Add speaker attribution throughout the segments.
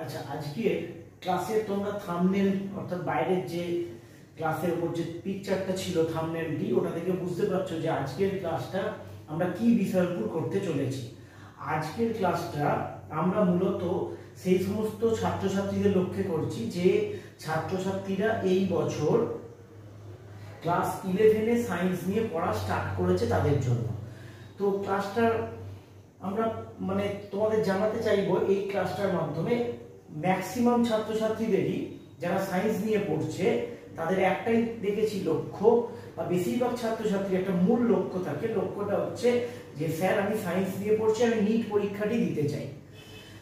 Speaker 1: আচ্ছা, আজকে ক্লাসে তোমরা থাম্বনেল অর্থাৎ বাইরের যে ক্লাসের উপর যে পিকচারটা ছিল থাম্বনেলটি, ওটা থেকে বুঝতে পারছো যে আজকের ক্লাসটা আমরা কি বিষয়ের উপর করতে চলেছি। আজকের ক্লাসটা আমরা মূলত সেই সমস্ত ছাত্রছাত্রীদের লক্ষ্যে করছি যে ছাত্রছাত্রীরা এই বছর ক্লাস 11-এ সায়েন্স নিয়ে পড়া স্টার্ট করেছে তাদের জন্য। তো ক্লাসটা আমরা তোমাদের জানাতে চাইবো এই ক্লাসটার মাধ্যমে ম্যাক্সিমাম ছাত্রছাত্রীদেরই যারা সায়েন্স নিয়ে পড়ছে তাদের একটাই দেখেছি লক্ষ্য, বা বেশিরভাগ ছাত্রছাত্রীর একটা মূল লক্ষ্য থাকে। লক্ষ্যটা হচ্ছে যে স্যার আমি সায়েন্স নিয়ে পড়ছি, আমি নিট পরীক্ষাটি দিতে চাই।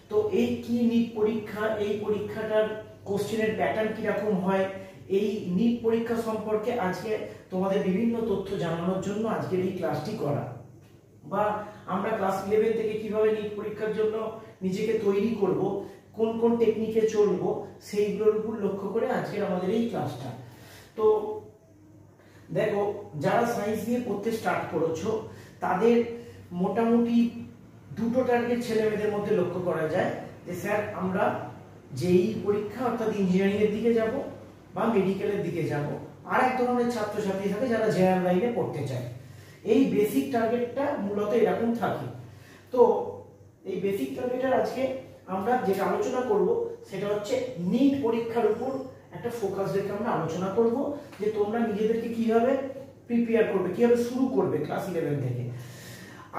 Speaker 1: তো এই কি নিট পরীক্ষা, এই পরীক্ষাটার কোশ্চেনের প্যাটার্ন কিরকম হয়, এই নিট পরীক্ষা সম্পর্কে আজকে তোমাদের বিভিন্ন তথ্য জানানোর জন্য আজকের এই ক্লাসটি করা। বা আমরা ক্লাস 11 থেকে কিভাবে নিট পরীক্ষার জন্য নিজেকে তৈরি করব, কোন কোন টেকনিকে চলবো, সেইগুলোর উপর লক্ষ্য করে আজকের আমাদের এই ক্লাসটা। তো দেখো, যারা সায়েন্স নিয়ে পড়তে স্টার্ট করেছো তাদের মোটামুটি দুটো টার্গেট ছেলেমেয়েদের মধ্যে লক্ষ্য করা যায় যে স্যার আমরা যেই পরীক্ষা অর্থাৎ ইঞ্জিনিয়ারিং এর দিকে যাব বা মেডিকেলের দিকে যাব। আর এক ধরনের ছাত্রছাত্রী থাকে যারা জেনারেল লাইনে পড়তে চায়। এই বেসিক টার্গেটটা মূলত এরকম থাকে। তো এই বেসিক টার্গেটের আজকে আমরা যেটা আলোচনা করব সেটা হচ্ছে নিট পরীক্ষার উপর একটা ফোকাস রেখে আমরা আলোচনা করব যে তোমরা নিজেদেরকে কিভাবে প্রিপেয়ার করবে, কিভাবে শুরু করবে ক্লাস 11 থেকে।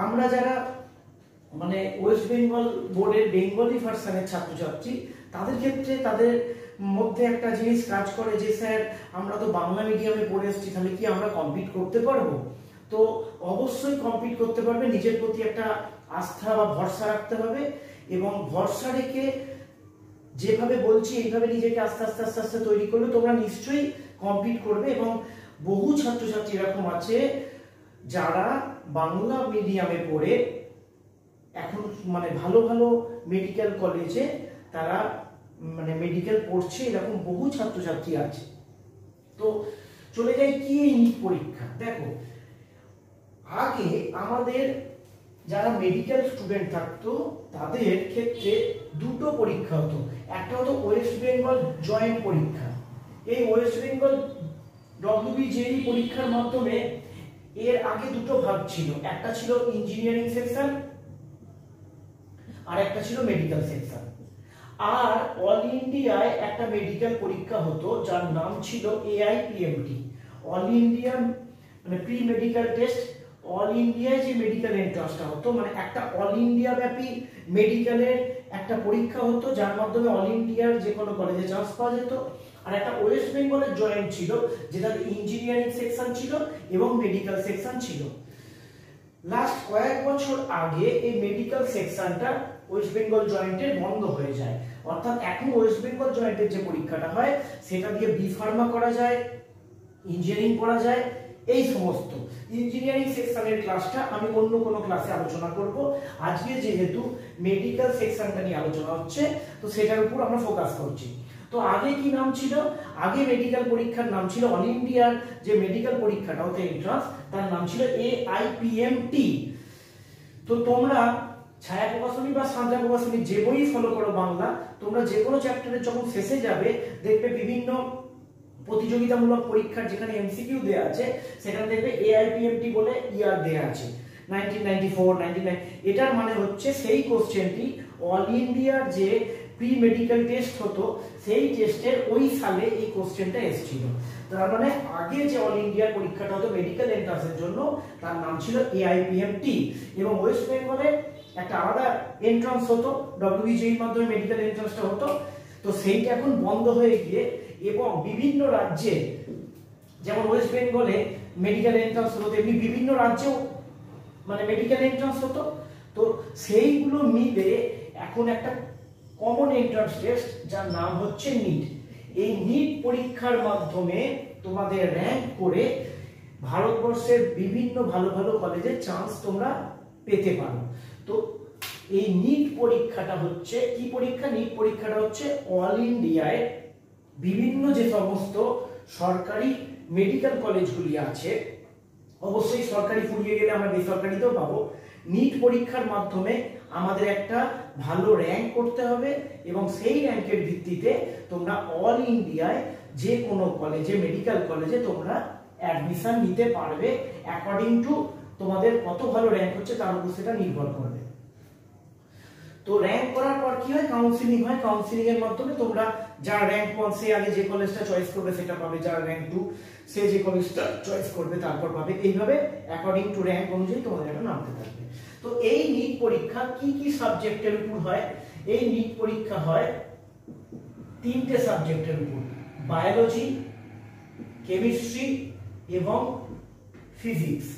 Speaker 1: আমরা যারা ওয়েস্ট বেঙ্গল বোর্ডের বেঙ্গলি ভার্সনের ছাত্রছাত্রী, তাদের ক্ষেত্রে তাদের মধ্যে একটা জিনিস কাজ করে যে স্যার আমরা তো বাংলা মিডিয়ামে পড়ে এসেছি, তাহলে কি আমরা কমপ্লিট করতে পারবো? তো অবশ্যই কমপ্লিট করতে পারবে। নিজের প্রতি একটা আস্থা বা ভরসা রাখতে হবে, এবং ভরসা রেখে যেভাবে বলছি এইভাবে নিজেকে আস্তে আস্তে আস্তে আস্তে তৈরি করলে তোমরা নিশ্চয়ই কমপ্লিট করবে। এবং বহু ছাত্রছাত্রী এরকম আছে যারা বাংলা মিডিয়ামে পড়ে এখন ভালো ভালো মেডিকেল কলেজে তারা মেডিকেল পড়ছে, এরকম বহু ছাত্রছাত্রী আছে। তো চলে যাই কি এই নিট পরীক্ষা। দেখো, আগে আমাদের যারা মেডিকেল স্টুডেন্ট থাকতো তাদের ক্ষেত্রে দুটো পরীক্ষা হতো। একটা হতো ওয়েস্ট বেঙ্গল জয়েন্ট পরীক্ষা। এই ওয়েস্ট বেঙ্গল WBJEE পরীক্ষার মাধ্যমে এর আগে দুটো ভাগ ছিল, একটা ছিল ইঞ্জিনিয়ারিং সেকশন আর একটা ছিল মেডিকেল সেকশন। আর অল ইন্ডিয়ায় একটা মেডিকেল পরীক্ষা হতো যার নাম ছিল AIPMT, all India pre medical test. All ইন্ডিয়ায় যে মেডিকেল এন্ট্রান্সটা হতো, একটা অল ইন্ডিয়া ব্যাপী মেডিকেলের একটা পরীক্ষা হতো যার মাধ্যমে অল ইন্ডিয়ার যে কোনো কলেজে চান্স পাওয়া যেত। আর একটা ওয়েস্ট বেঙ্গলের জয়েন্ট ছিল যেটা ইঞ্জিনিয়ারিং সেকশন ছিল এবং মেডিকেল সেকশন ছিল। লাস্ট কয়েক বছর আগে এই মেডিকেল সেকশনটা ওয়েস্ট বেঙ্গল জয়েন্টের বন্ধ হয়ে যায়। অর্থাৎ এখন ওয়েস্ট বেঙ্গল জয়েন্টের যে পরীক্ষাটা হয় সেটা দিয়ে বি ফার্মা করা যায়, ইঞ্জিনিয়ারিং পড়া যায়, এই সমস্ত। ইঞ্জিনিয়ারিং সেকশনের ক্লাসটা আমি অন্য কোনো ক্লাসে আলোচনা করব। আজকে যেহেতু মেডিকেল সেকশনটা নিয়ে আলোচনা হচ্ছে, তো সেটার উপর আমরা ফোকাস করছি। তো আগে কি নাম ছিল? আগে মেডিকেল পরীক্ষার নাম ছিল, অল ইন্ডিয়ার যে মেডিকেল পরীক্ষাটা হতো এন্ট্রান্স, তার নাম ছিল AIPMT। তো তোমরা ছায়া প্রকাশনী বা সান্ধ্যা প্রকাশনী যে বই ফলো করো বাংলা, তোমরা যে কোনো চ্যাপ্টারের যখন শেষে যাবে দেখবে বিভিন্ন প্রতিযোগিতামূলক পরীক্ষার যেখানে MCQ দেয়া আছে সেখানে দেখবে AIPMT বলে ইয়ার দেয়া আছে 1994, 99। এটার মানে হচ্ছে সেই কোশ্চেনটি অল ইন্ডিয়ার যে প্রি মেডিকেল টেস্ট হতো সেই টেস্টের ওই সালে এই কোশ্চেনটা এসেছিল। তার মানে আগে যে অল ইন্ডিয়ার পরীক্ষাটা হতো মেডিকেল এন্ট্রান্সের জন্য তার নাম ছিল AIPMT। এবং ওয়েস্ট বেঙ্গলে একটা আলাদা এন্ট্রান্স হতো, WBJEE মাধ্যমে মেডিকেল এন্ট্রান্সটা হতো। তো সেইটা এখন বন্ধ হয়ে গিয়ে এবং বিভিন্ন রাজ্যে, যেমন ওয়েস্ট বেঙ্গলে মেডিকেল এন্ট্রান্স হতো তেমনি বিভিন্ন রাজ্যেও মেডিকেল এন্ট্রান্স হতো। তো সেইগুলো মিলে এখন একটা কমন এন্ট্রান্স টেস্ট যার নাম হচ্ছে নিট। এই নিট পরীক্ষার মাধ্যমে তোমাদের র্যাঙ্ক করে ভারতবর্ষের বিভিন্ন ভালো ভালো কলেজে চান্স তোমরা পেতে পারো। তো এই নিট পরীক্ষাটা হচ্ছে কি পরীক্ষা? নিট পরীক্ষাটা হচ্ছে অল ইন্ডিয়ায় বিভিন্ন যে সমস্ত সরকারি মেডিকেল কলেজগুলি আছে, অবশ্যই সরকারি ফুরিয়ে গেলে আমরা বেসরকারিতেও পাবো, নিট পরীক্ষার মাধ্যমে আমাদের একটা ভালো র্যাঙ্ক করতে হবে এবং সেই র্যাঙ্কের ভিত্তিতে তোমরা অল ইন্ডিয়ায় যে কোনো কলেজে, মেডিকেল কলেজে তোমরা অ্যাডমিশন নিতে পারবে। অ্যাকর্ডিং টু তোমাদের কত ভালো র্যাঙ্ক হচ্ছে তার উপর সেটা নির্ভর করবে। তো র্যাঙ্ক করার পর কি হয়, কাউন্সিলিং হয়। কাউন্সিলিং এর মাধ্যমে তোমরা যার র্যাঙ্ক 1 সে আগে যে কলেজটা চয়েস করবে সেটা পাবে, যার র্যাঙ্ক 2 সে যে কলেজটা চয়েস করবে তারপর পাবে। এইভাবে অ্যাকর্ডিং টু র্যাঙ্ক অনুযায়ী তোমাদের এটা নামতে থাকবে। তো এই নিট পরীক্ষা কি কি সাবজেক্টের উপর হয়? এই নিট পরীক্ষা হয় 3টে সাবজেক্টের উপর, বায়োলজি, কেমিস্ট্রি এবং ফিজিক্স।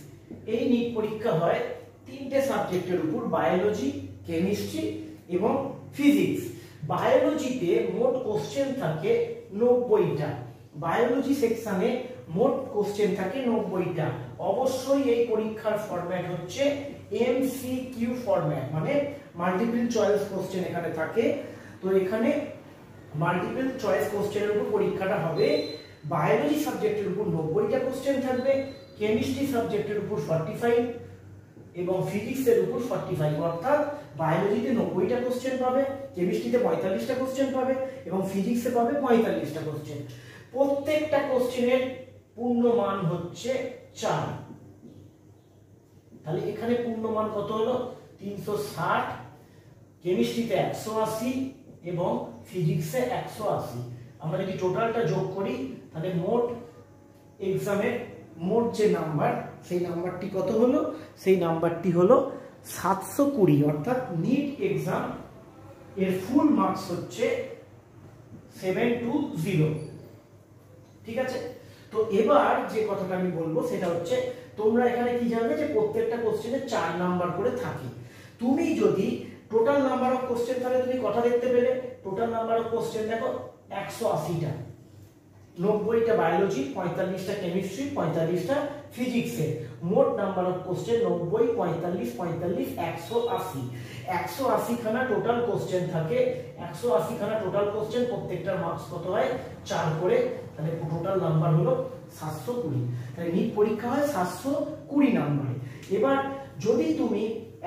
Speaker 1: এই নিট পরীক্ষা হয় 3টে সাবজেক্টের উপর, বায়োলজি, কেমিস্ট্রি এবং ফিজিক্স। বায়োলজিতে মোট কোশ্চেন থাকে 90টা। বায়োলজি সেকশনে মোট কোশ্চেন থাকে 90টা। অবশ্যই এই পরীক্ষার ফরম্যাট হচ্ছে এমসিকিউ ফরম্যাট, মানে মাল্টিপল চয়েস কোশ্চেন এখানে থাকে। তো এখানে মাল্টিপল চয়েস কোশ্চেনের উপর পরীক্ষাটা হবে। বায়োলজি সাবজেক্টের উপর 90টা কোশ্চেন থাকবে, কেমিস্ট্রি সাবজেক্টের উপর 45 এবং ফিজিক্সের উপর 45। অর্থাৎ বায়োলজিতে 90টা কোশ্চেন পাবে, কেমিস্ট্রিতে 45টা কোশ্চেন পাবে এবং ফিজিক্সে পাবে 45টা কোশ্চেন। প্রত্যেকটা কোশ্চেনের পূর্ণমান হচ্ছে 4। তাহলে এখানে পূর্ণমান কত হলো? 360, কেমিস্ট্রিতে 180 এবং ফিজিক্সে 180। আমরা যদি টোটালটা যোগ করি তাহলে মোট এক্সামের মোট যে নাম্বার, সেই নাম্বারটি কত হলো? সেই নাম্বারটি হলো 720। অর্থাৎ নিট এক্সাম এর ফুল মার্কস হচ্ছে 720। ঠিক আছে? তো এবার যে কথাটা আমি বলবো সেটা হচ্ছে, তোমরা এখানে কি জানবে যে প্রত্যেকটা কোশ্চেনে 4 নাম্বার করে থাকে। তুমি যদি টোটাল নাম্বার অফ কোশ্চেন, তাহলে তুমি কটা দেখতে পেলে? টোটাল নাম্বার অফ কোশ্চেন দেখো 180টা। 90টা বায়োলজি, 45টা কেমিস্ট্রি, 45টা ফিজিক্সে। মোট নাম্বার অফ কোশ্চেন 90, 45, 45, 180। 180 খানা টোটাল কোশ্চেন থাকে। 180 খানা টোটাল কোশ্চেন, প্রত্যেকটার মার্কস কত হয়? 4 করে। তাহলে টোটাল নাম্বার হলো 720। তাহলে নিট পরীক্ষা হয় 720 নাম্বারে। এবার যদি তুমি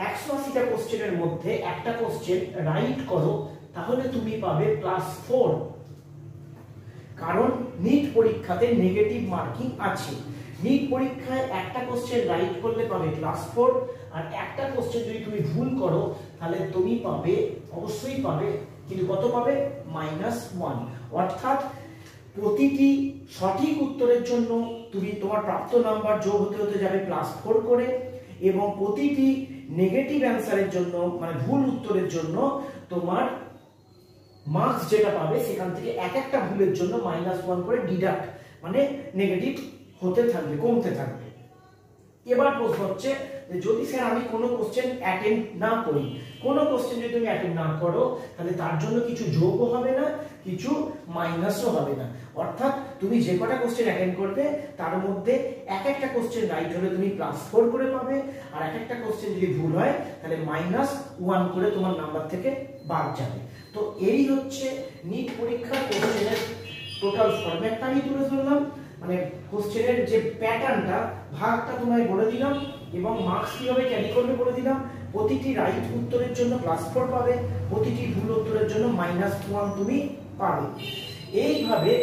Speaker 1: 180টা কোশ্চেনের মধ্যে একটা কোশ্চেন রাইট করো তাহলে তুমি পাবে +4। কারণ নিট পরীক্ষাতে নেগেটিভ মার্কিং আছে। নিট পরীক্ষায় একটা কোশ্চেন রাইট করলে পাবে +4, আর একটা কোশ্চেন যদি তুমি ভুল করো তাহলে তুমি পাবে, অবশ্যই পাবে, কিন্তু কত পাবে? -1। অর্থাৎ প্রতিটি সঠিক উত্তরের জন্য তুমি তোমার প্রাপ্ত নাম্বার যোগ হতে হতে যাবে +4 করে, এবং প্রতিটি নেগেটিভ অ্যান্সারের জন্য, মানে ভুল উত্তরের জন্য তোমার মার্কস যেটা পাবে সেখান থেকে একটা ভুলের জন্য -1 করে ডিডাক্ট, মানে নেগেটিভ হতে থাকবে, কমতে থাকবে। এবার প্রশ্ন হচ্ছে যে যদি স্যার আমি কোনো কোশ্চেন অ্যাটেন্ড না করি, কোনো কোশ্চেন যদি তুমি অ্যাটেন্ড না করো তাহলে তার জন্য কিছু যোগও হবে না, কিছু মাইনাসও হবে না। অর্থাৎ তুমি যে কটা কোশ্চেন অ্যাটেন্ড করবে তার মধ্যে একটা কোশ্চেন রাইট হলে তুমি +4 করে পাবে, আর একটা কোশ্চেন যদি ভুল হয় তাহলে -1 করে তোমার নাম্বার থেকে বাদ যাবে। তো এই হচ্ছে নিট পরীক্ষার কোশ্চেনের টোটাল ফরম্যাটটা আমি তুলে ধরলাম, মানে কোশ্চেনের যে প্যাটার্নটা, ভাগটা তোমায় বলে দিলাম এবং মার্কস কিভাবে ক্যারি করবে বলে দিলাম। প্রতিটি রাইট উত্তরের জন্য +4 পাবে, প্রতিটি ভুল উত্তরের জন্য -1 তুমি পাবে। এইভাবে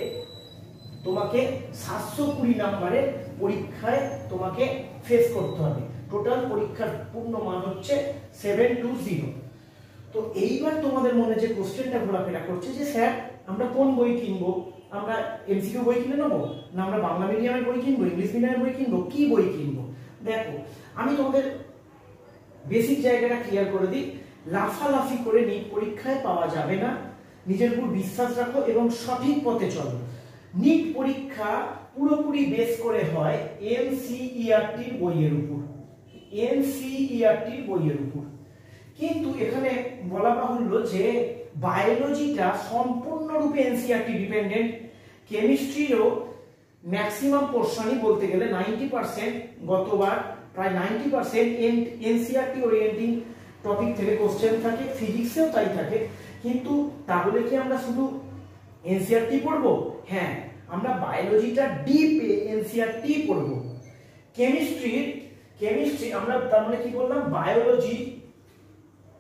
Speaker 1: তোমাকে 720 নাম্বারের পরীক্ষায় তোমাকে ফেস করতে হবে। টোটাল পরীক্ষার পূর্ণ মান হচ্ছে 720। তো এইবার তোমাদের মনে যে কোশ্চেনটা ঘোরাফেরা করছে যে স্যার আমরা কোন বই কিনবো? আমরা এমসিকিউ বই কিনে নেবো, না আমরা বাংলা মিডিয়ামের বই কিনবো, ইংলিশ মিডিয়ামের বই কিনবো, কি বই কিনবো? দেখো, আমি তোমাদের বেসিক জায়গাটা ক্লিয়ার করে দিই। লাফালাফি করে নিট পরীক্ষায় পাওয়া যাবে না। নিজের উপর বিশ্বাস রাখো এবং সঠিক পথে চলো। নিট পরীক্ষা পুরোপুরি বেস করে হয় এনসিইআরটির বইয়ের উপর, এনসিইআরটির বইয়ের উপর। কিন্তু এখানে বলা বাহুল্য যে বায়োলজিটা সম্পূর্ণরূপে এনসিইআরটি ডিপেন্ডেন্ট, কেমিস্ট্রিরও ম্যাক্সিমাম পোর্শনই বলতে গেলে 90%, গতবার প্রায় 90% এনসিইআরটি ওরিয়েন্টিং টপিক থেকে কোশ্চেন থাকে, ফিজিক্সেও তাই থাকে। কিন্তু তাহলে কি আমরা শুধু এনসিইআরটি পড়বো? হ্যাঁ, আমরা বায়োলজিটা ডিপ এনসিইআরটি পড়বো। কেমিস্ট্রি আমরা তার মানে কি বললাম, বায়োলজি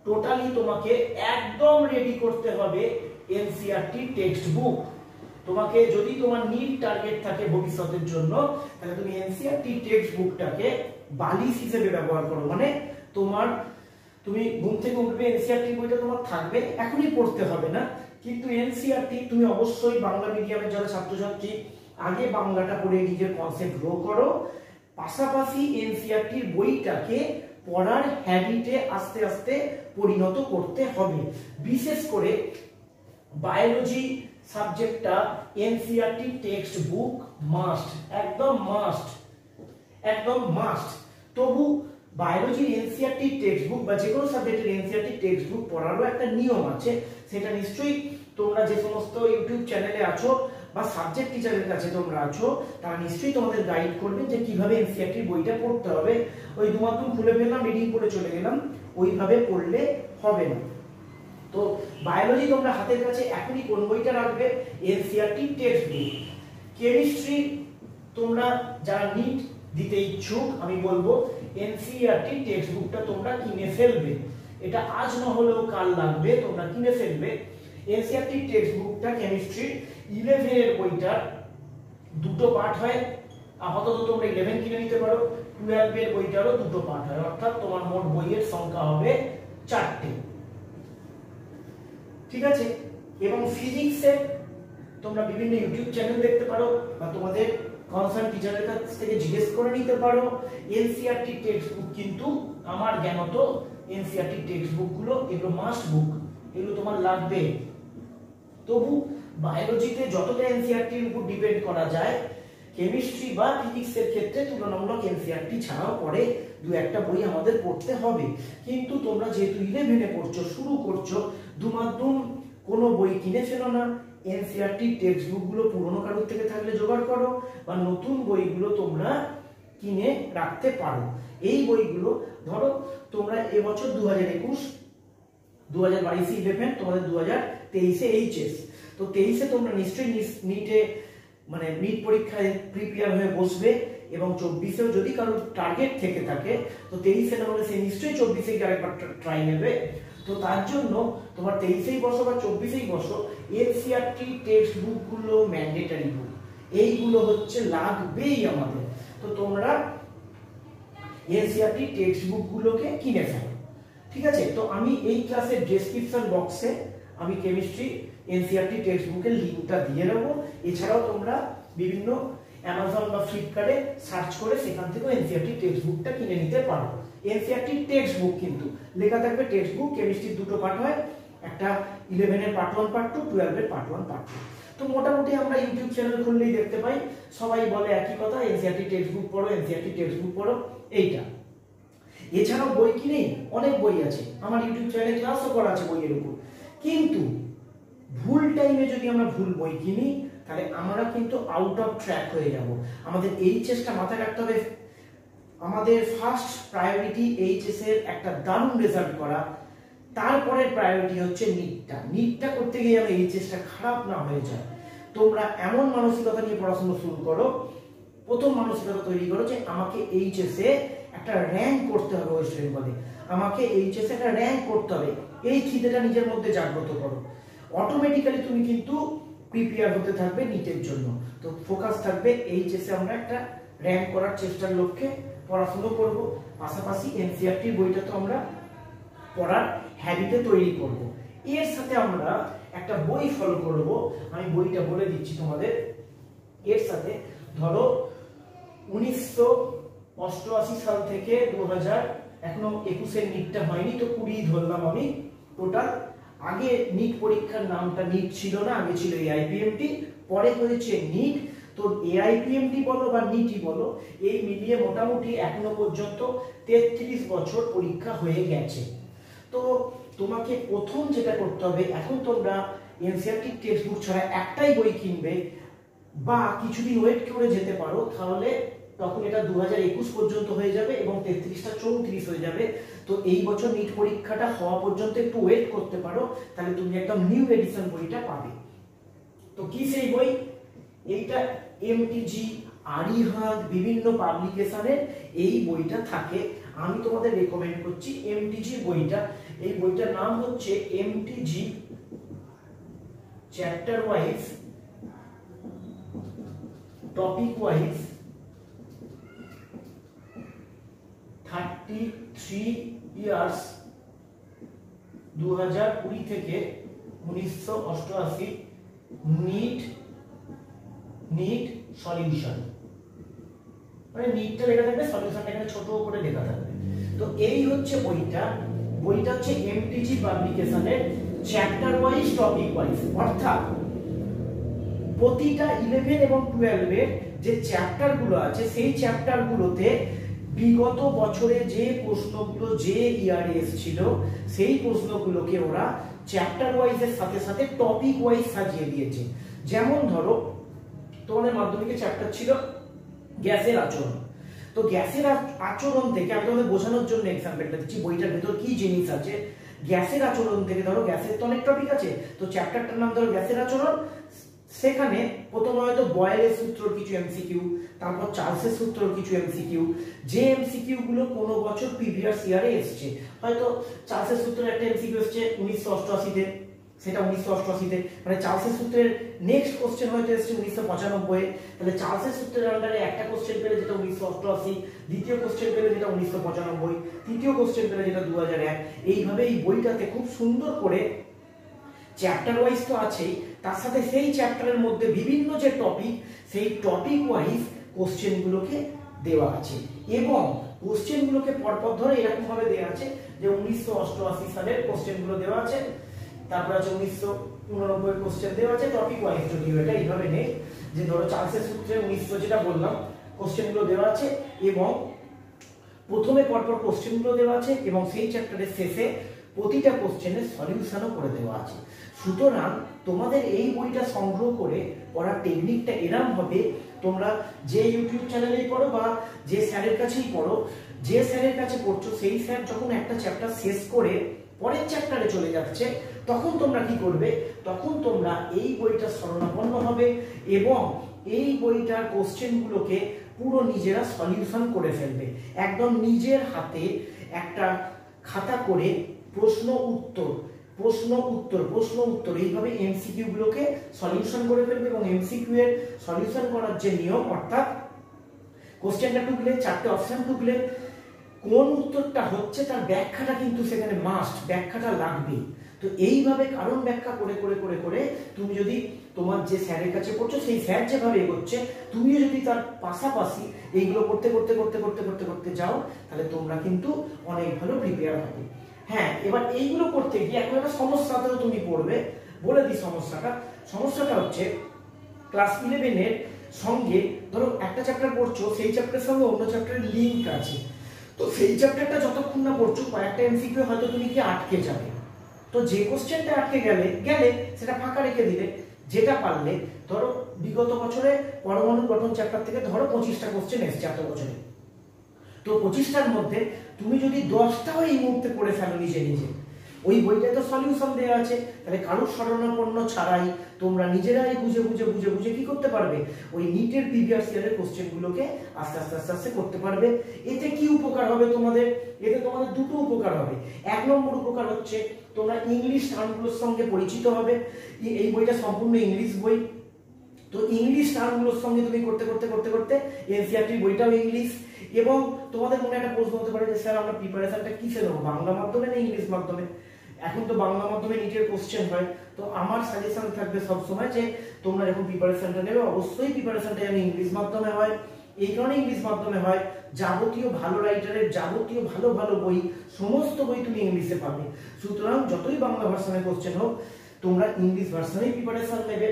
Speaker 1: টোটালি তোমাকে একদম রেডি করতে হবে এনসিইআরটি টেক্সট বুক। তোমাকে যদি তোমার নিট টার্গেট থাকে ভবিষ্যতের জন্য, তাহলে তুমি এনসিইআরটি টেক্সট বুকটাকে বালিশ হিসেবে ব্যবহার করো। মানে তুমি ঘুম থেকে উঠবে, এনসিইআরটি বইটা তোমার থাকবে, এখনই পড়তে হবে না, কিন্তু এনসিইআরটি তুমি অবশ্যই বাংলা মিডিয়ামের যারা ছাত্রছাত্রী আগে বাংলাটা পড়ে নিজের কনসেপ্ট গ্রো করো, পাশাপাশি এনসিইআরটির বইটাকে পড়ার হ্যাবিটে আস্তে আস্তে পরিণত করতে হবে। বিশেষ করে বায়োলজি সাবজেক্টটা এনসিইআরটি টেক্সট বুক মাস্ট, একদম মাস্ট, একদম মাস্ট। তবু বায়োলজির এনসিইআরটি টেক্সট বুক বা যে কোনো সাবজেক্টের এনসিইআরটি টেক্সট বুক পড়ারও একটা নিয়ম আছে। সেটা নিশ্চয়ই তোমরা যে সমস্ত ইউটিউব চ্যানেলে আছো বা সাবজেক্ট টিচারের কাছে তোমরা আছো, তারা নিশ্চয়ই তোমাদের গাইড করবেন যে কিভাবে এনসিইআরটি বইটা পড়তে হবে। ওই দুমাত্র খুলে ফেললাম, রিডিং করে চলে গেলাম, ওইভাবে পড়লে হবে না। তো বায়োলজি তোমরা হাতের কাছে এখনই কোন বইটা রাখবে, এনসিইআরটি টেক্সট বুক। কেমিস্ট্রি তোমরা যারা নিট দিতে ইচ্ছুক, আমি বলবো এনসিইআরটি টেক্সট বুকটা তোমরা কিনে ফেলবে। এটা আজ না হলেও কাল লাগবে, তোমরা কিনে ফেলবে। এনসিইআরটি টেক্সট বুকটা কেমিস্ট্রি 11 এর বইটার দুটো পার্ট হয়, আপাতত তোমরা 11 কিনে নিতে পারো। 12 এর বইটারও দুটো পার্ট হয়, অর্থাৎ তোমার মোট বইয়ের সংখ্যা হবে 4টে। ঠিক আছে। এবং ফিজিক্সের তোমরা বিভিন্ন ইউটিউব চ্যানেল দেখতে পারো বা তোমাদের কনসার্ন টিচারের কাছ থেকে জিজ্ঞেস করে নিতে পারো। এনসিইআরটি টেক্সট বুক কিন্তু আমার জ্ঞানত এনসিইআরটি টেক্সট বুক গুলো এগুলো মাস্ট বুক, এগুলো তোমার লাগবে। তবু বায়োলজিতে যতটা এনসিইআরটি এর উপর ডিপেন্ড করা যায়, কেমিস্ট্রি বা ফিজিক্সের ক্ষেত্রে তুলনামূলক এনসিইআরটি ছাড়াও পরে দু একটা বই আমাদের পড়তে হবে। কিন্তু তোমরা যেহেতু 11 এ পড়ছো, শুরু করছো, দুমাদ্দুম কোনো বই কিনে ফেলো না। এনসিইআরটি টেক্সট বুক গুলো পুরনো কারোর থেকে থাকলে জোগাড় করো, বা নতুন বইগুলো তোমরা কিনে রাখতে পারো। এই বইগুলো ধরো তোমরা এবছর 2021, 2022 11, তোমাদের 2023 এইচএস। তো 23 তোমরা নিশ্চয়ই নিটে মানে নিট পরীক্ষায় প্রিপেয়ার হয়ে বসবে, এবং 24 যদি কারোর টার্গেট থেকে থাকে তো 23 না হলে সে নিশ্চয়ই 24 কে আরেকবার ট্রাই নেবে। তো তার জন্য তোমার 23 বছর বা 24 বছর এনসিইআরটি টেক্সট বুক গুলো ম্যান্ডেটরি বুক, এইগুলো হচ্ছে লাগবেই আমাদের। তো তোমরা এনসিইআরটি টেক্সট বুক গুলোকে কিনে ফেলো। ঠিক আছে। তো আমি এই ক্লাসের ডেসক্রিপশন বক্সে আমি কেমিস্ট্রি এনসিইআরটি টেক্সট বুকের লিংকটা দিয়ে দেবো। এছাড়াও তোমরা বিভিন্ন অ্যামাজন বা ফ্লিপকার্টে সার্চ করে সেখান থেকেও এনসিইআরটি টেক্সট বুকটা কিনে নিতে পারো। এনসিইআরটি টেক্সট বুক কিন্তু লেখা থাকবে টেক্সট বুক, কেমিস্ট্রির দুটো পার্ট হয়, একটা 11 এর পার্ট 1 পার্ট 2, 12 এর পার্ট 1 পার্ট 2। তো মোটামুটি আমরা ইউটিউব চ্যানেল খুললেই দেখতে পাই সবাই বলে একই কথা, এনসিইআরটি টেক্সট বুক পড়ো, এনসিইআরটি টেক্সট বুক পড়ো, এইটা। এছাড়াও বই কিনে অনেক বই আছে, আমার ইউটিউব চ্যানেলে ক্লাসও করা আছে বইয়ের উপর। কিন্তু ভুল টাইমে যদি আমরা ভুল বই কিনি, তাহলে আমরা কিন্তু আউট অফ ট্র্যাক হয়ে যাব। আমাদের এইচএসটা মাথায় রাখতে হবে, আমাদের ফার্স্ট প্রায়োরিটি এইচএস এর একটা দারুণ রেজাল্ট করা, তারপরের প্রায়োরিটি হচ্ছে নিটটা। নিটটা করতে গিয়ে যেন এইচএসটা খারাপ না হয়ে যায়। তোমরা এমন মানসিকতা নিয়ে পড়াশোনা শুরু করো, প্রথম মানসিকতা তৈরি করো যে আমাকে এইচএস এ একটা র্যাঙ্ক করতে হবে, ওয়েস্ট বেঙ্গলে আমাকে এইচএস এ একটা র্যাঙ্ক করতে হবে, এই খিদেটা নিজের মধ্যে জাগ্রত করো। অটোমেটিক্যালি তুমি কিন্তু প্রিপেয়ার হতে থাকবে নিটের জন্য। তো ফোকাস থাকবে এইচএস এ আমরা একটা র্যাঙ্ক করার চেষ্টার লক্ষ্যে পড়াশোনা করব, পাশাপাশি এনসিইআরটি বইটা তো আমরা পড়ার হ্যাবিটে তৈরি করব। এর সাথে আমরা একটা বই ফলো করব, আমি বইটা বলে দিচ্ছি তোমাদের। এর সাথে ধরো 1988 সাল থেকে 2000, এখনো 21 এর নিটটা হয়নি, তো 20 ধরলাম আমি টোটাল। আগে নিট পরীক্ষার নামটা নিট ছিল না, আগে ছিল এআইপিএমটি, পরে হয়েছে নিট। তো এআইপিএমটি বলো বা নিটই বলো, এই মিলিয়ে মোটামুটি এখনো পর্যন্ত 33 বছর পরীক্ষা হয়ে গেছে। তো তোমাকে প্রথম যেটা করতে হবে, এখন তোমরা এনসিইআরটি টেক্সট বুক ছাড়া একটাই বই কিনবে, বা কিছুদিন ওয়েট করে যেতে পারো, তাহলে তখন এটা 2021 পর্যন্ত হয়ে যাবে এবং 33টা 34 হয়ে যাবে। তো এই বছর নিট পরীক্ষাটা হওয়া পর্যন্ত একটু ওয়েট করতে পারো, তাহলে তুমি একদম নিউ এডিশন বইটা পাবে। তো কি সেই বই? এইটা এমটিজি আরিহান্ত বিভিন্ন পাবলিকেশনের এই বইটা থাকে। আমি তোমাদের রেকমেন্ড করছি এমটিজি বইটা। এই বইটার নাম হচ্ছে MTG chapter wise topic wise 33 years 2020 থেকে 1988 নিট সলিউশন, মানে নিটটা লেখা থাকবে, সলিউশনটা এখানে ছোট করে লেখা থাকবে। তো এই হচ্ছে বইটা হচ্ছে এমটিজি পাবলিকেশনের চ্যাপ্টার ওয়াইজ টপিক ওয়াইজ, অর্থাৎ প্রতিটা 11 এবং 12 এর যে চ্যাপ্টার গুলো আছে সেই চ্যাপ্টার গুলোতে বিগত বছরে যে প্রশ্নগুলো যে ইয়ারে এসেছিল সেই প্রশ্নগুলোকে ওরা চ্যাপ্টার ওয়াইজ এর সাথে সাথে টপিক ওয়াইজ সাজিয়ে দিয়েছে। যেমন ধরো তোমাদের মাধ্যমিকের চ্যাপ্টার ছিল গ্যাসের আচরণ, তো গ্যাসের আচরণ থেকে আমি তোমাদের বোঝানোর জন্য এক্সাম্পলটা দিচ্ছি বইটার ভেতর কি জিনিস আছে। গ্যাসের আচরণ থেকে ধরো গ্যাসের তো অনেক টপিক আছে, তো চ্যাপ্টারটার নাম ধরো গ্যাসের আচরণ। সেখানে প্রথমে হয়তো বয়েলের সূত্রর কিছু এমসিকিউ, তারপর চার্লসের সূত্রর কিছু এমসিকিউ, যে এমসিকিউ গুলো কোনো বছর প্রিভিয়াস ইয়ারে এসেছে। হয়তো চার্লসের সূত্রের একটা এমসিকিউ এসেছে 1988 তে, সেটা 1988 তে, মানে চার্লসের সূত্রের নেক্সট কোশ্চেন হয়তো এসেছে 1995 এ। তাহলে চার্লসের সূত্রের আন্ডারে একটা কোশ্চেন পেলে যেটা 1988, দ্বিতীয় কোশ্চেন পেলে যেটা 1995, তৃতীয় কোশ্চেন পেলে যেটা 2001। এইভাবে এই বইটাতে খুব সুন্দর করে চ্যাপ্টার ওয়াইজ তো আছেই, তার সাথে সেই চ্যাপ্টারের মধ্যে বিভিন্ন যে টপিক সেই টপিক ওয়াইজ কোশ্চেন গুলোকে দেওয়া আছে, এবং কোশ্চেন গুলোকে পরপর ধরে এরকম ভাবে দেওয়া আছে যে 1988 সালের কোশ্চেন গুলো দেওয়া আছে, তারপর আছে 1989 কোশ্চেন দেওয়া আছে টপিক ওয়াইজ। যদিও এটা এইভাবে নেই যে ধরো চার্লসের সূত্রে 1900 যেটা বললাম কোশ্চেন গুলো দেওয়া আছে, এবং প্রথমে পরপর কোশ্চেন গুলো দেওয়া আছে, এবং সেই চ্যাপ্টারের শেষে প্রতিটা কোশ্চেনের সলিউশনও করে দেওয়া আছে। সুতরাং তোমাদের এই বইটা সংগ্রহ করে পড়ার টেকনিকটা এরকম হবে, তোমরা যে ইউটিউব চ্যানেলেই পড়ো বা যে স্যারের কাছেই পড়ো, যে স্যারের কাছে পড়ছো সেই স্যার যখন একটা চ্যাপ্টার শেষ করে পরের চ্যাপ্টারে চলে যাচ্ছে, তখন তোমরা কি করবে, তখন তোমরা এই বইটা শরণাপন্ন হবে এবং এই বইটার কোশ্চেনগুলোকে পুরো নিজেরা সলিউশন করে ফেলবে। একদম নিজের হাতে একটা খাতা করে প্রশ্ন উত্তর এইভাবে এমসিকিউ গুলোকে সলিউশন করে ফেলবে। এবং এমসিকিউ এর সলিউশন করার যে নিয়ম, অর্থাৎ কোশ্চেনটা টুকলে, চারটে অপশন টুকলে কোন উত্তরটা হচ্ছে তার ব্যাখ্যাটা কিন্তু সেখানে মাস্ট, ব্যাখ্যাটা লাগবে। তো এইভাবে কারণ ব্যাখ্যা করে করে করে করে তুমি যদি তোমার যে স্যারের কাছে পড়ছো সেই স্যার যেভাবে এগোচ্ছে তুমিও যদি তার পাশাপাশি এইগুলো করতে করতে করতে করতে করতে করতে যাও, তাহলে তোমরা কিন্তু অনেক ভালো প্রিপেয়ার হবে। হ্যাঁ, এবার এইগুলো করতে গিয়ে এখন একটা সমস্যাতেও তুমি পড়বে, বলে দিই সমস্যাটা হচ্ছে ক্লাস 11 এর সঙ্গে ধরো একটা চ্যাপ্টার পড়ছো, সেই চ্যাপ্টারের সঙ্গে অন্য চ্যাপ্টারের লিঙ্ক আছে, তো সেই চ্যাপ্টারটা যতক্ষণ না পড়ছো কয়েকটা এমসিকিউ হয়তো তুমি কি আটকে যাবে। তো যে কোশ্চেনটা আটকে গেলে সেটা ফাঁকা রেখে দিলে, যেটা পারলে ধরো বিগত বছরে পরমাণু গঠন চ্যাপ্টার থেকে ধরো 25টা কোশ্চেন এসেছে এত বছরে, তো 25টার মধ্যে তুমি যদি 10টাও এই মুহূর্তে পড়ে ফেলো নিজে নিজে, ওই বইটায় তো সলিউশন দেওয়া আছে, তাহলে কারোর শরণাপন্ন ছাড়াই তোমরা নিজেরাই বুঝে বুঝে বুঝে বুঝে কি করতে পারবে, ওই নিটের প্রিভিয়াস ইয়ারের কোশ্চেনগুলোকে আস্তে আস্তে আস্তে আস্তে করতে পারবে। এতে কি উপকার হবে তোমাদের? এতে তোমাদের দুটো উপকার হবে। এক নম্বর উপকার হচ্ছে তোমরা ইংলিশ টার্মগুলোর সঙ্গে পরিচিত হবে। এই বইটা সম্পূর্ণ ইংলিশ বই, তো ইংলিশ টার্মগুলোর সঙ্গে তুমি করতে করতে করতে করতে এনসিইআরটি বইটাও ইংলিশ। এবং তোমাদের মনে একটা প্রশ্ন হতে পারে যে স্যার আমরা প্রিপারেশনটা কিসে নেবো, বাংলা মাধ্যমে না ইংলিশ মাধ্যমে? এখন তো বাংলা মাধ্যমে নিটের কোশ্চেন হয়, তো আমার সাজেশন থাকবে সবসময় যে তোমরা যখন প্রিপারেশনটা নেবে অবশ্যই প্রিপারেশনটা যেন ইংলিশ মাধ্যমে হয়। এই কারণে ইংলিশ মাধ্যমে হয়, যাবতীয় ভালো রাইটারের যাবতীয় ভালো ভালো বই, সমস্ত বই তুমি ইংলিশে পাবে। সুতরাং যতই বাংলা ভার্সনে কোশ্চেন হোক তোমরা ইংলিশ ভার্সনেই প্রিপারেশন নেবে।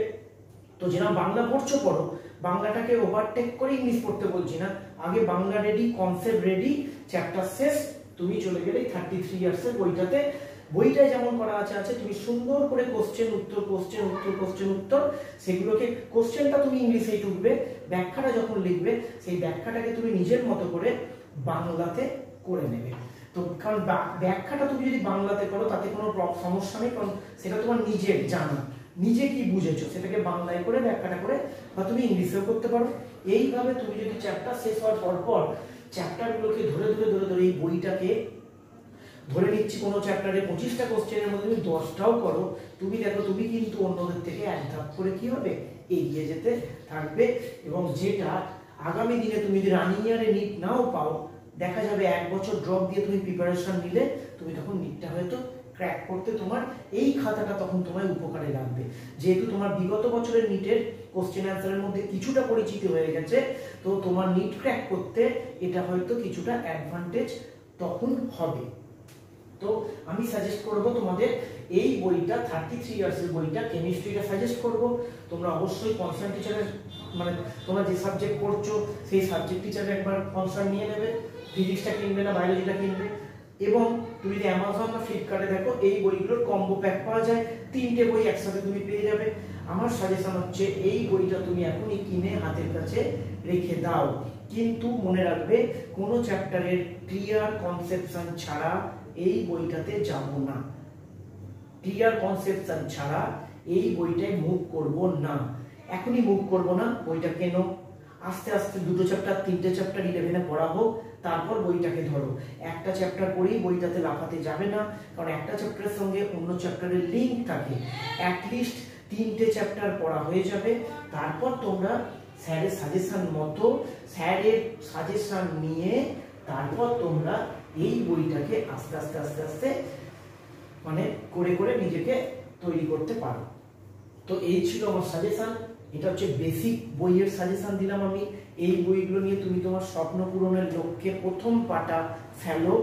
Speaker 1: তো যেটা বাংলা পড়ছো পড়ো, বাংলাটাকে ওভারটেক করে ইংলিশ পড়তে বলছি না, আগে Bangla ready, concept ready, chapter শেষ, তুমি চলে গেলেই 33 ইয়ার্সের বইটাতে, বইটায় যেমন করা আছে তুমি সুন্দর করে কোশ্চেন উত্তর সেগুলোকে, কোশ্চেনটা তুমি ইংলিশেই টুকবে, ব্যাখ্যাটা যখন লিখবে সেই ব্যাখ্যাটাকে তুমি নিজের মতো করে বাংলাতে করে নেবে। তো কারণ ব্যাখ্যাটা তুমি যদি বাংলাতে করো তাতে কোনো সমস্যা নেই, কারণ সেটা তোমার নিজের জানা, নিজে কি বুঝেছো সেটাকে বাংলায় করে ব্যাখ্যাটা করে বা তুমি ইংলিশেও করতে পারো, এইভাবে তুমি যদি চ্যাপ্টার শেষ হওয়ার পর চ্যাপ্টারগুলোকে ধরে এই বইটাকে ধরে নিচ্ছি কোনো চ্যাপ্টারে 25টা কোশ্চেনের মধ্যে তুমি 10টাও করো, তুমি দেখো তুমি কিন্তু অন্যদের থেকে এক ধাপ করে কি হবে এগিয়ে যেতে থাকবে। এবং যেটা আগামী দিনে তুমি যদি রানিং ইয়ারে নিট নাও পাও, দেখা যাবে 1 বছর ড্রপ দিয়ে তুমি প্রিপারেশন নিলে তুমি তখন নিটটা হয়তো ক্র্যাক করতে তোমার এই খাতাটা তখন তোমার উপকারে লাগবে। যেহেতু তোমার বিগত বছরের নিটের কোশ্চেন অ্যান্সারের মধ্যে কিছুটা পরিচিতি হয়ে গেছে, তো তোমার নিট ক্র্যাক করতে এটা হয়তো কিছুটা অ্যাডভান্টেজ তখন হবে। তো আমি সাজেস্ট করব তোমাদের এই বইটা 33 ইয়ার্সের বইটা, কেমিস্ট্রিটা সাজেস্ট করব। তোমরা অবশ্যই কনসার্ন টিচারের মানে তোমরা যে সাবজেক্ট পড়ছো সেই সাবজেক্ট টিচারের একবার কনসার্ন নিয়ে নেবে, ফিজিক্সটা কিনবে না বায়োলজিটা কিনবে। এবং তুমি যদি অ্যামাজন বা ফ্লিপকার্টে দেখো এই বইগুলোর কম্বো প্যাক পাওয়া যায়, 3টে বই একসাথে তুমি পেয়ে যাবে। আমার সাজেশন হচ্ছে এই বইটা তুমি এখনই কিনে হাতের কাছে রেখে দাও, কিন্তু মনে রাখবে কোনো চ্যাপ্টারের ক্লিয়ার কনসেপশন ছাড়া এই বইটাতে যাব না, ক্লিয়ার কনসেপশন ছাড়া এই বইটায় মুভ করব না। এখনই মুভ করব না, বইটা কেন, আস্তে আস্তে 2টো চ্যাপ্টার 3টে চ্যাপ্টার 11-এ পড়া হোক, তারপর বইটাকে ধরো। একটা চ্যাপ্টার পড়েই বইটাতে লাফাতে যাবে না, কারণ একটা চ্যাপ্টারের সঙ্গে অন্য চ্যাপ্টারের লিঙ্ক থাকে। অ্যাটলিস্ট 3টে চ্যাপ্টার পড়া হয়ে যাবে, তারপর তোমরা স্যারের সাজেশন মতো স্যারের সাজেশন নিয়ে তারপর তোমরা এই বইটাকে আস্তে আস্তে আস্তে আস্তে মানে করে করে নিজেকে তৈরি করতে পারো। তো এই ছিল আমার সাজেশন, এটা হচ্ছে বেসিক বইয়ের সাজেশন দিলাম আমি। এই বইগুলো নিয়ে তুমি তোমার স্বপ্ন পূরণের লক্ষ্যে প্রথম পাটা ফেলো,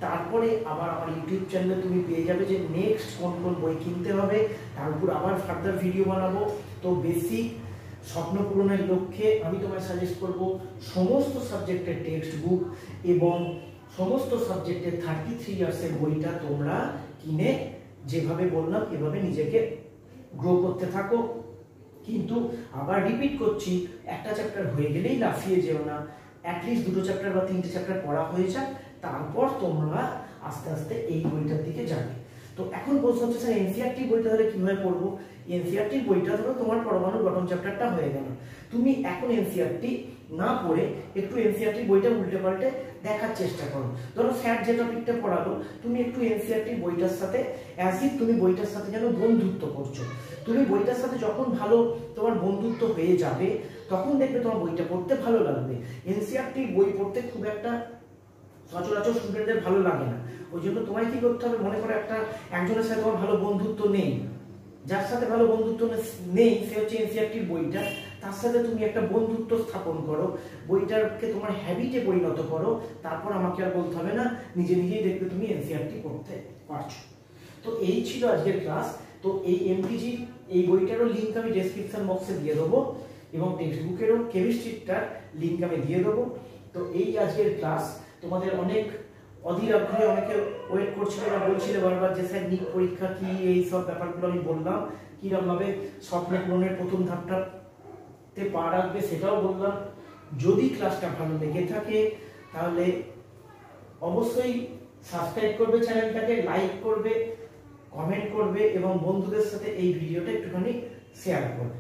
Speaker 1: তারপরে আবার আমার ইউটিউব চ্যানেলে তুমি পেয়ে যাবে যে নেক্সট কোন কোন বই কিনতে হবে, তার উপর আবার ফার্দার ভিডিও বানাবো। তো বেসিক স্বপ্ন পূরণের লক্ষ্যে আমি তোমায় সাজেস্ট করব সমস্ত সাবজেক্টের টেক্সট বুক এবং সমস্ত সাবজেক্টের 33 ইয়ার্সের বইটা তোমরা কিনে যেভাবে বললাম এভাবে নিজেকে গ্রো করতে থাকো। কিন্তু আবার রিপিট করছি, একটা চ্যাপ্টার হয়ে গেলেই লাফিয়ে যেও না, অ্যাটলিস্ট 2টো চ্যাপ্টার বা 3টে চ্যাপ্টার পড়া হয়ে যাক, তারপর তোমরা আস্তে আস্তে এই বইটার দিকে যাবে। তো এখন প্রশ্ন হচ্ছে স্যার এনসিইআরটি বইটা তাহলে কিভাবে পড়বো? এনসিইআরটির বইটা ধরো তোমার পরমাণু গঠন চ্যাপ্টারটা হয়ে গেল, তুমি এখন এনসিইআরটি না পড়ে একটু এনসিইআরটির বইটা উল্টে পাল্টে দেখার চেষ্টা করো। ধরো স্যার যে টপিকটা পড়ালো তুমি একটু এনসিইআরটির বইটার সাথে অ্যাজ ইফ তুমি বইটার সাথে যেন বন্ধুত্ব করছো। তুমি বইটার সাথে যখন ভালো তোমার বন্ধুত্ব হয়ে যাবে তখন দেখবে তোমার বইটা পড়তে ভালো লাগবে। এনসিইআরটির বই পড়তে খুব একটা সচরাচর স্টুডেন্টদের ভালো লাগে না, ওই জন্য তোমায় কি করতে হবে, মনে করো একজনের সাথে তোমার ভালো বন্ধুত্ব নেই, যার সাথে ভালো বন্ধুত্ব নেই সে হচ্ছে এনসিইআরটির বইটা, তার সাথে তুমি একটা বন্ধুত্ব স্থাপন করো, বইটাকে তোমার হ্যাবিটে পরিণত করো, তারপর আমাকে আর বলতে হবে না, নিজে নিজেই দেখবে তুমি এনসিইআরটি পড়তে পারছো। তো এই ছিল আজকের ক্লাস। তো এই এমটিজি এই বইটারও লিঙ্ক আমি ডেসক্রিপশন বক্সে দিয়ে দেবো এবং টেক্সট বুকেরও কেমিস্ট্রিটার লিঙ্ক আমি দিয়ে দেবো। তো এই আজকের ক্লাস তোমাদের অনেক অধীর আগ্রহে অনেকে ওয়েট করছিল বা বলছিল বারবার যে স্যার নিট পরীক্ষা কি, এই সব ব্যাপারগুলো আমি বললাম, কিরকম ভাবে স্বপ্ন পূরণের প্রথম ধাপটাতে পা রাখবে সেটাও বললাম। যদি ক্লাসটা ভালো লেগে থাকে তাহলে অবশ্যই সাবস্ক্রাইব করবে চ্যানেলটাকে, লাইক করবে, কমেন্ট করবে এবং বন্ধুদের সাথে এই ভিডিওটা একটুখানি শেয়ার করবে।